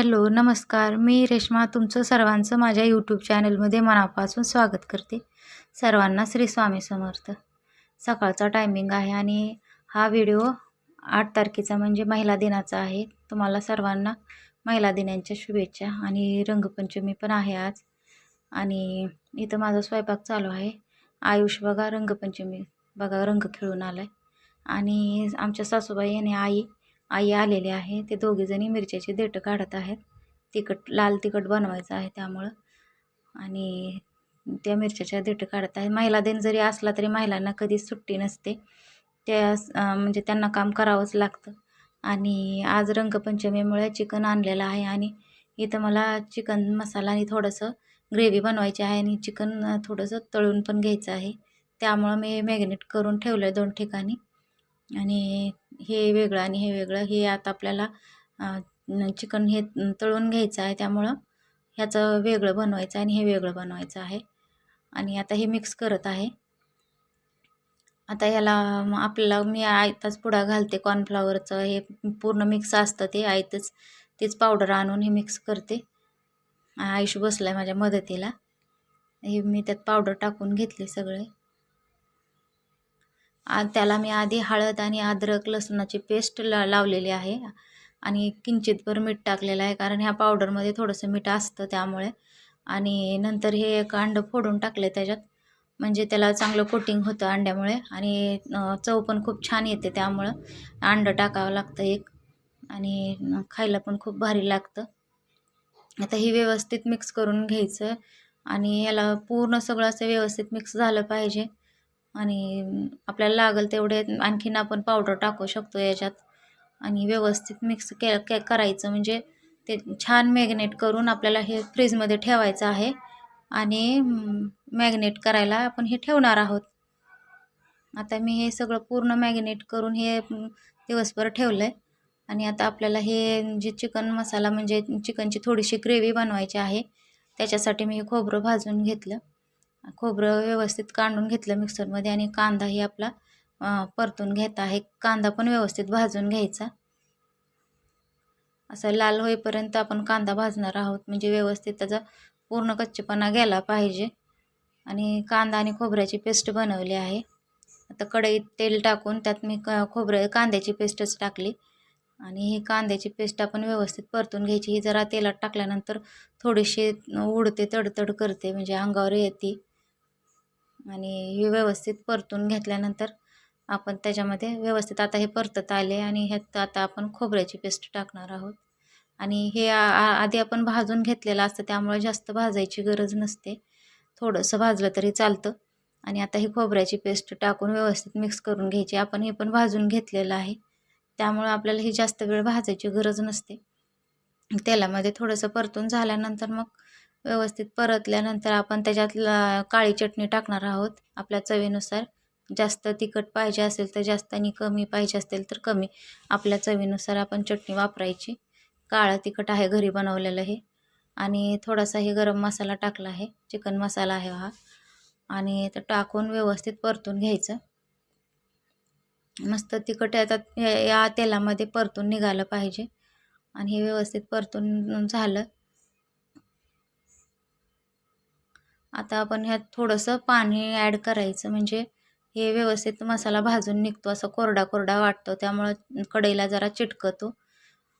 Hello, नमस्कार. मी रेश्मा तुमचं सर्वांचं माझ्या यूट्यूब चॅनलमध्ये मनापासून स्वागत करते. सर्वांना श्री स्वामी समर्थ. सकाळचा टायमिंग आहे आणि हा व्हिडिओ 8 तारखेचा म्हणजे महिला दिनाचा आहे. तुम्हाला सर्वांना महिला दिनाच्या शुभेच्छा. आणि रंगपंचमी पण आहे आज. आणि इथं माझा स्वयंपाक चालू आहे. आयुष बघा रंगपंचमी बघा रंग खेळून आलाय. आणि आमच्या सासूबाई आणि आई आलेली आहे. ते दोघीजणी मिरच्याची देठं काढत आहेत. लाल तिखट बनवायचं आहे त्यामुळं. आणि त्या मिरच्याच्या देठं काढत आहे. महिला दिन जरी असला तरी महिलांना कधीच सुट्टी नसते. म्हणजे त्यांना काम करावंच लागतं. आणि आज रंगपंचमीमुळे चिकन आणलेलं आहे आणि इथं मला चिकन मसाला आणि थोडंसं ग्रेव्ही बनवायची आहे आणि चिकन थोडंसं तळून पण घ्यायचं आहे. त्यामुळं मी मॅरिनेट करून ठेवलं आहे 2 ठिकाणी. आणि हे वेगळं आणि हे वेगळं. हे आता आपल्याला चिकन हे तळून घ्यायचं आहे त्यामुळं ह्याचं वेगळं बनवायचं आहे आणि हे वेगळं बनवायचं आहे. आणि आता हे मिक्स करत आहे. आता ह्याला आपल्याला मी आयताच पुडा घालते कॉर्नफ्लॉवरचं. हे पूर्ण मिक्स असतं ते आयतच. तेच पावडर आणून हे मिक्स करते. आयुष बसलाय माझ्या मदतीला. हे मी त्यात पावडर टाकून घेतले सगळे. त्याला मी आधी हळद आणि अद्रक लसणाची पेस्ट लावलेली आहे आणि किंचितभर मीठ टाकलेलं आहे, कारण ह्या पावडरमध्ये थोडंसं मीठ असतं त्यामुळे. आणि नंतर हे एक अंडं फोडून टाकले त्याच्यात, म्हणजे त्याला चांगलं कोटिंग होतं अंड्यामुळे आणि चव पण खूप छान येते. त्यामुळं अंडं टाकावं लागतं एक आणि खायला पण खूप भारी लागतं. आता ही व्यवस्थित मिक्स करून घ्यायचं आणि याला पूर्ण सगळं असं व्यवस्थित मिक्स झालं पाहिजे. आणि आपल्याला लागेल तेवढे आणखीन आपण पावडर टाकू शकतो याच्यात. आणि व्यवस्थित मिक्स करायचं, म्हणजे ते छान मॅग्नेट करून आपल्याला हे फ्रीजमध्ये ठेवायचं आहे. आणि मॅग्नेट करायला आपण हे ठेवणार आहोत. आता मी हे सगळं पूर्ण मॅग्नेट करून हे दिवसभर ठेवलं आहे. आणि आता आपल्याला हे जे चिकन मसाला म्हणजे चिकनची थोडीशी ग्रेव्ही बनवायची आहे, त्याच्यासाठी मी खोबरं भाजून घेतलं. खोबरं व्यवस्थित काढून घेतलं मिक्सरमध्ये आणि कांदाही आपला परतून घेत आहे. कांदा पण व्यवस्थित भाजून घ्यायचा. असं लाल होईपर्यंत आपण कांदा भाजणार आहोत, म्हणजे व्यवस्थित त्याचा पूर्ण कच्चेपणा गेला पाहिजे. आणि कांदा आणि खोबऱ्याची पेस्ट बनवली आहे. आता कढईत तेल टाकून त्यात मी कांद्याची पेस्टच टाकली. आणि ही कांद्याची पेस्ट आपण व्यवस्थित परतून घ्यायची. ही जरा तेलात टाकल्यानंतर थोडीशी उडते, तडतड करते, म्हणजे अंगावर येते. आणि हे व्यवस्थित परतून घेतल्यानंतर आपण त्याच्यामध्ये व्यवस्थित आता हे परतत आले आणि ह्यात आता आपण खोबऱ्याची पेस्ट टाकणार आहोत. आणि हे आधी आपण भाजून घेतलेलं असतं त्यामुळे जास्त भाजायची गरज नसते, थोडंसं भाजलं तरी चालतं. आणि आता ही खोबऱ्याची पेस्ट टाकून व्यवस्थित मिक्स करून घ्यायची. आपण हे पण भाजून घेतलेलं आहे त्यामुळं आपल्याला ही जास्त वेळ भाजायची गरज नसते. तेलामध्ये थोडंसं परतून झाल्यानंतर मग व्यवस्थित परतल्यानंतर आपण त्याच्यात काळी चटणी टाकणार आहोत आपल्या चवीनुसार. जास्त तिखट पाहिजे असेल तर जास्त आणि कमी पाहिजे असेल तर कमी, आपल्या चवीनुसार आपण चटणी वापरायची. काळं तिखट आहे घरी बनवलेलं हे. आणि थोडासा हे गरम मसाला टाकला आहे, चिकन मसाला आहे हा. आणि ते टाकून व्यवस्थित परतून घ्यायचं. मस्त तिखट या तेलामध्ये परतून निघालं पाहिजे. आणि हे व्यवस्थित परतून झालं. आता आपण ह्यात थोडंसं पाणी ॲड करायचं, म्हणजे हे व्यवस्थित मसाला भाजून निघतो. असं कोरडा कोरडा वाटतो त्यामुळं कढईला जरा चिटकतो.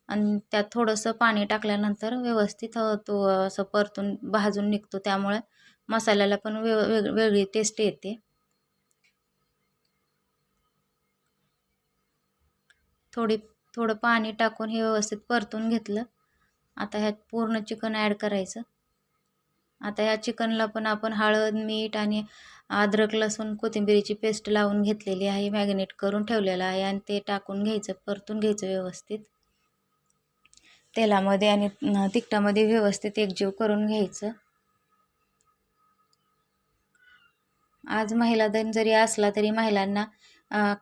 आणि त्यात थोडंसं पाणी टाकल्यानंतर व्यवस्थित तो असं परतून भाजून निघतो, त्यामुळे मसाल्याला पण वेगळी टेस्ट येते. थोडं पाणी टाकून हे व्यवस्थित परतून घेतलं. आता ह्यात पूर्ण चिकन ॲड करायचं. आता या चिकनला पण आपण हळद, मीठ आणि अद्रक, लसूण, कोथिंबीरीची पेस्ट लावून घेतलेली आहे, मॅरिनेट करून ठेवलेलं आहे. आणि ते टाकून घ्यायचं, परतून घ्यायचं व्यवस्थित तेलामध्ये आणि तिखटामध्ये व्यवस्थित एकजीव करून घ्यायचं. आज महिला दिन जरी असला तरी महिलांना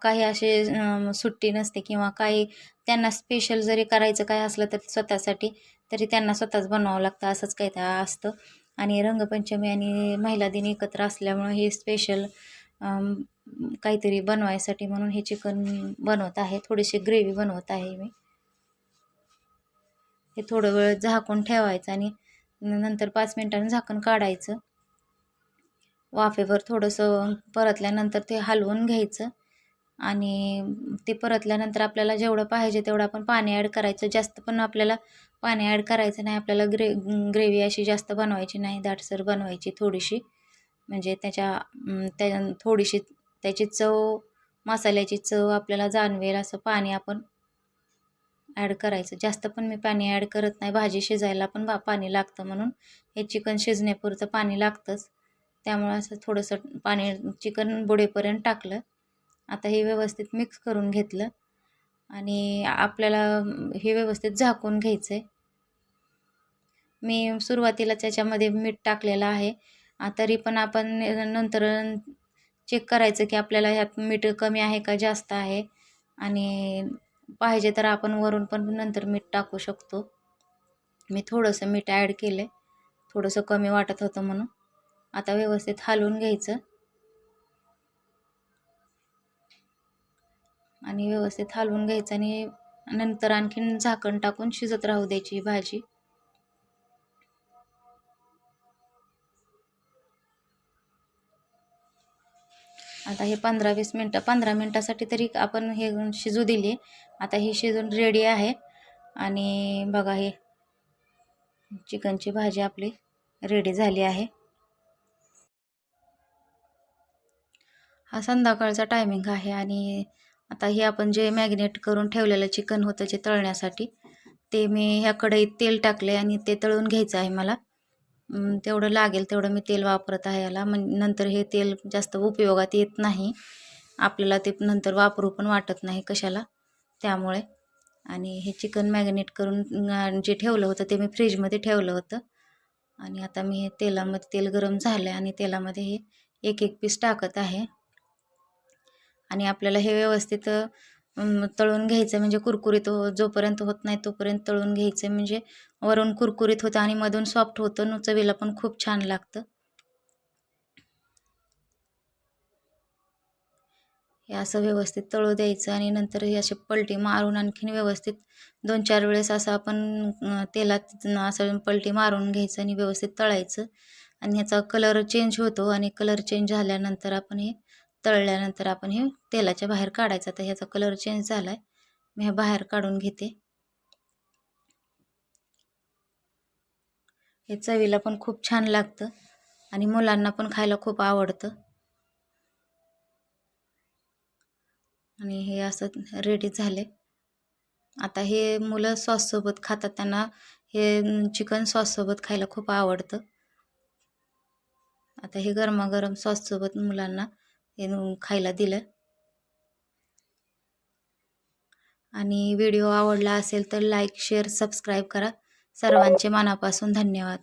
काही असे सुट्टी नसते किंवा काही त्यांना स्पेशल जरी करायचं काय असलं तर स्वतःसाठी तरी त्यांना स्वतःच बनवावं लागतं, असंच काही ते असतं. आणि रंगपंचमी आणि महिला दिन एकत्र असल्यामुळं हे स्पेशल काहीतरी बनवायसाठी म्हणून हे चिकन बनवत आहे. थोडीशी ग्रेव्ही बनवत आहे मी. हे थोडं वेळ झाकून ठेवायचं आणि नंतर 5 मिनिटांनी झाकण काढायचं. वाफेवर थोडंसं परतल्यानंतर ते हलवून घ्यायचं आणि ते परतल्यानंतर आपल्याला जेवढं पाहिजे तेवढं आपण पाणी ॲड करायचं. जास्त पण आपल्याला पाणी ॲड करायचं नाही. आपल्याला ग्रेव्ही अशी जास्त बनवायची नाही, दाटसर बनवायची थोडीशी. म्हणजे त्या थोडीशी त्याची चव, मसाल्याची चव आपल्याला जाणवेल असं पाणी आपण ॲड करायचं. जास्त पण मी पाणी ॲड करत नाही. भाजी शिजायला पण पाणी लागतं म्हणून हे चिकन शिजण्यापुरतं पाणी लागतंच. त्यामुळे असं थोडंसं पाणी चिकन बुडेपर्यंत टाकलं. आता हे व्यवस्थित मिक्स करून घेतलं आणि आपल्याला हे व्यवस्थित झाकून घ्यायचं आहे. मी सुरुवातीला त्याच्यामध्ये मीठ टाकलेलं आहे. तरी पण आपण नंतर चेक करायचं की आपल्याला ह्यात मीठ कमी आहे का जास्त आहे, आणि पाहिजे तर आपण वरून पण नंतर मीठ टाकू शकतो. मी थोडंसं मीठ ॲड केलं आहे, थोडंसं कमी वाटत होतं म्हणून. आता व्यवस्थित हलवून घ्यायचं आणि व्यवस्थित हलवून घ्यायचं आणि नंतर आणखीन झाकण टाकून शिजत राहू द्यायची भाजी. आता हे 15 मिनटासाठी तरी आपण हे शिजू दिली. आता ही शिजून रेडी आहे आणि बघा हे चिकनची भाजी आपली रेडी झाली आहे. हा संध्याकाळचा टायमिंग आहे आणि आता हे आपण जे मॅग्नेट करून ठेवलेलं चिकन होतं जे तळण्यासाठी, ते मी ह्या कढईत तेल टाकले आणि ते तळून घ्यायचं आहे मला. तेवढं लागेल तेवढं मी तेल वापरत आहे याला. नंतर हे तेल जास्त उपयोगात येत नाही आपल्याला, ते नंतर वापरू पण वाटत नाही कशाला, त्यामुळे. आणि हे चिकन मॅग्नेट करून जे ठेवलं होतं ते मी फ्रीजमध्ये ठेवलं होतं. आणि आता मी हे तेल गरम झालं आणि तेलामध्ये हे एक एक पीस टाकत आहे आणि आपल्याला हे व्यवस्थित तळून घ्यायचं. म्हणजे कुरकुरीत जोपर्यंत होत नाही तोपर्यंत तळून घ्यायचं. म्हणजे वरून कुरकुरीत होतं आणि मधून सॉफ्ट होतं, चवीला पण खूप छान लागतं. हे असं व्यवस्थित तळू द्यायचं आणि नंतर हे असे पलटी मारून आणखीन व्यवस्थित 2-4 वेळेस असं आपण तेलात असं पलटी मारून घ्यायचं आणि व्यवस्थित तळायचं. आणि ह्याचा कलर चेंज होतो आणि कलर चेंज झाल्यानंतर आपण हे तळल्यानंतर आपण हे तेलाच्या बाहेर काढायचं. तर ह्याचा कलर चेंज झाला आहे, मी हे बाहेर काढून घेते. हे चवीला पण खूप छान लागतं आणि मुलांना पण खायला खूप आवडतं. आणि हे असं रेडी झाले. आता हे मुलं सॉससोबत खातात, त्यांना हे चिकन सॉससोबत खायला खूप आवडतं. आता हे गरमागरम सॉससोबत मुलांना हे खायला दिलं. आणि व्हिडिओ आवडला असेल तर लाईक, शेअर, सबस्क्राईब करा. सर्वांचे मनापासून धन्यवाद.